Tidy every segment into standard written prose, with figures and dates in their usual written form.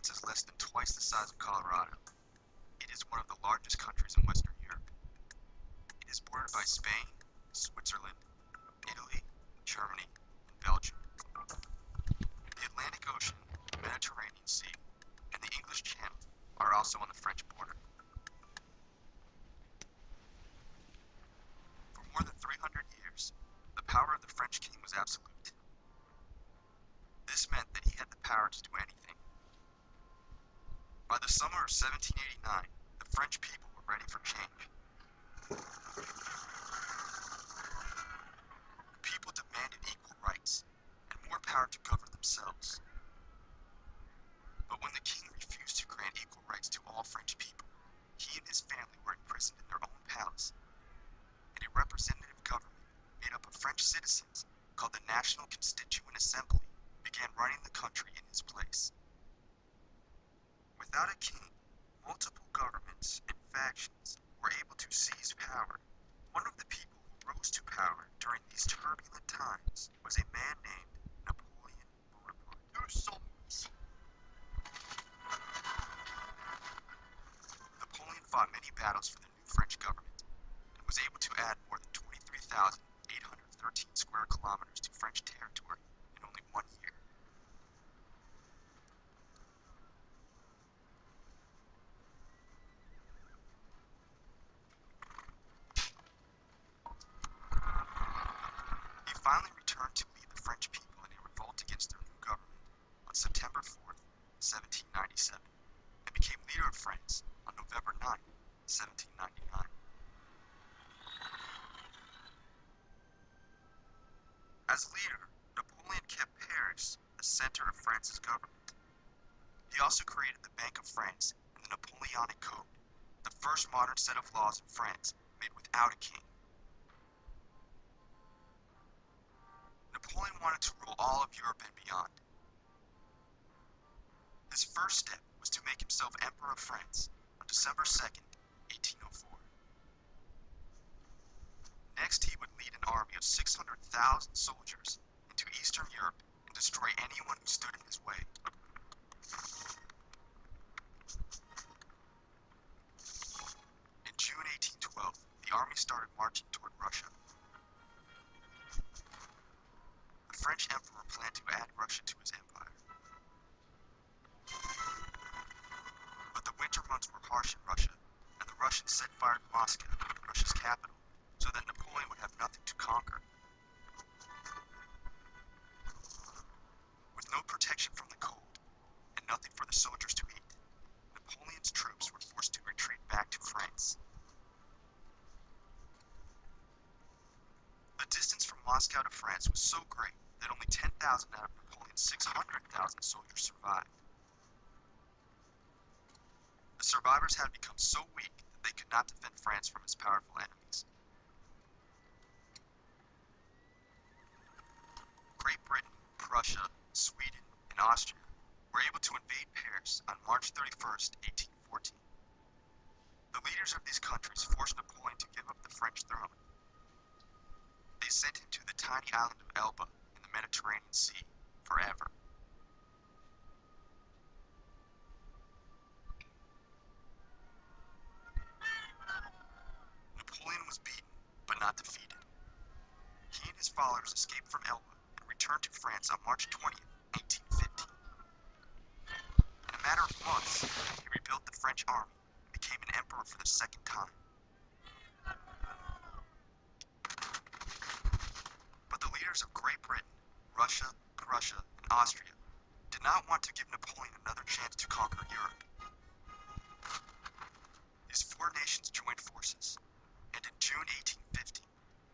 France is less than twice the size of Colorado. It is one of the largest countries in Western Europe. It is bordered by Spain, Switzerland, Italy, Germany, and Belgium. The Atlantic Ocean, the Mediterranean Sea, and the English Channel are also on the French border. For more than 300 years, the power of the French king was absolute. This meant that he had the power to do anything. By the summer of 1789, the French people were ready for change. The people demanded equal rights and more power to govern themselves. But when the king refused to grant equal rights to all French people, he and his family were imprisoned in their own palace, and a representative government made up of French citizens called the National Constituent Assembly began running the country in his place. Without a king, multiple governments and factions were able to seize power. One of the people who rose to power during these turbulent times was a man named Napoleon Bonaparte. Napoleon fought many battles for the new French government and was able to add more than 23,813 square kilometers to French territory in only 1 year. He finally returned to lead the French people in a revolt against their new government on September 4th, 1797, and became leader of France on November 9th, 1799. As leader, Napoleon kept Paris the center of France's government. He also created the Bank of France and the Napoleonic Code, the first modern set of laws in France made without a king. Napoleon wanted to rule all of Europe and beyond. His first step was to make himself Emperor of France on December 2nd, 1804. Next, he would lead an army of 600,000 soldiers into Eastern Europe and destroy anyone who stood in his way. In June 1812, the army started marching toward Russia. The French emperor planned to add Russia to his empire. But the winter months were harsh in Russia, and the Russians set fire to Moscow, Russia's capital, so that Napoleon would have nothing to conquer. With no protection from the cold, and nothing for the soldiers to eat, Napoleon's troops were forced to retreat back to France. The distance from Moscow to France was so great that only 10,000 out of Napoleon's 600,000 soldiers survived. The survivors had become so weak that they could not defend France from its powerful enemies. Great Britain, Prussia, Sweden, and Austria were able to invade Paris on March 31st, 1814. The leaders of these countries forced Napoleon to give up the French throne. They sent him to the tiny island of Elba in the Mediterranean Sea forever. Napoleon was beaten, but not defeated. He and his followers escaped from Elba and returned to France on March 20th, 1815. In a matter of months, he rebuilt the French army and became an emperor for the second time. But the leaders of Great Britain, Russia, Prussia, and Austria did not want to give Napoleon another chance to conquer Europe. These four nations joined forces, and in June 1815,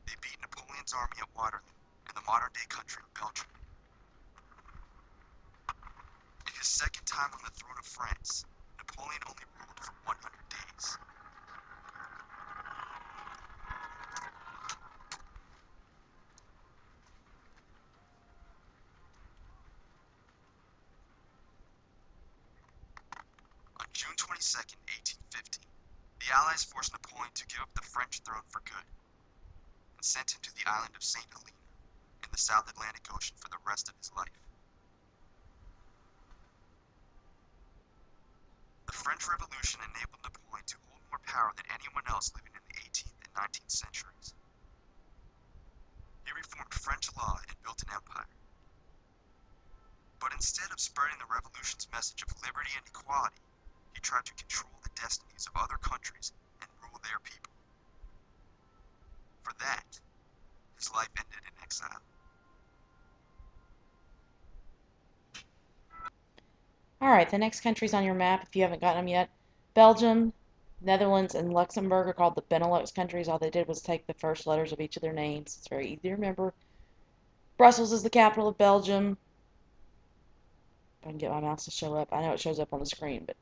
they beat Napoleon's army at Waterloo in the modern-day country of Belgium. In his second time on the throne of France, Napoleon only ruled for 100 days. On June 22nd, 1815, the Allies forced Napoleon to give up the French throne for good and sent him to the island of St. Helena in the South Atlantic Ocean for the rest of his life. The French Revolution enabled Napoleon to hold more power than anyone else living in the 18th and 19th centuries. He reformed French law and built an empire. But instead of spreading the revolution's message of liberty and equality, he tried to control the destinies of other countries and rule their people. For that, his life ended in exile. Alright, the next countries on your map, if you haven't gotten them yet, Belgium, Netherlands, and Luxembourg are called the Benelux countries. All they did was take the first letters of each of their names. It's very easy to remember. Brussels is the capital of Belgium. If I can get my mouse to show up. I know it shows up on the screen, but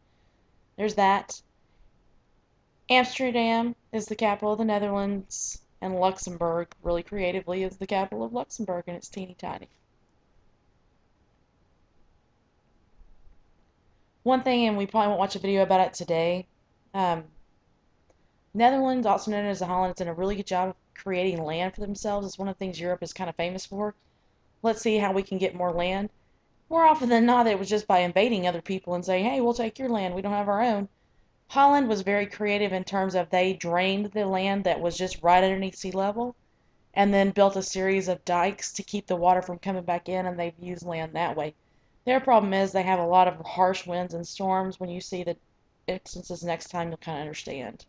there's that. Amsterdam is the capital of the Netherlands, and Luxembourg, really creatively, is the capital of Luxembourg, and it's teeny tiny. One thing, and we probably won't watch a video about it today, Netherlands, also known as the Holland, has done a really good job of creating land for themselves. It's one of the things Europe is kind of famous for. Let's see how we can get more land. More often than not, it was just by invading other people and saying, hey, we'll take your land. We don't have our own. Holland was very creative in terms of they drained the land that was just right underneath sea level and then built a series of dikes to keep the water from coming back in, and they've used land that way. Their problem is they have a lot of harsh winds and storms. When you see the instances next time, you'll kind of understand.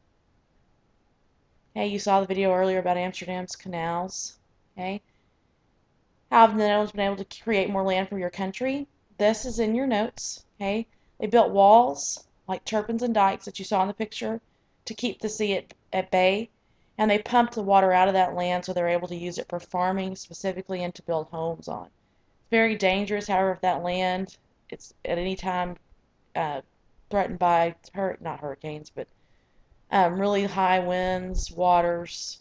Hey, you saw the video earlier about Amsterdam's canals. Okay. How have the Netherlands been able to create more land for your country? This is in your notes. Okay. They built walls, like turbines and dikes that you saw in the picture, to keep the sea at bay. And they pumped the water out of that land so they're able to use it for farming specifically and to build homes on. It's very dangerous, however, if that land it's at any time threatened by not hurricanes, but really high winds, waters.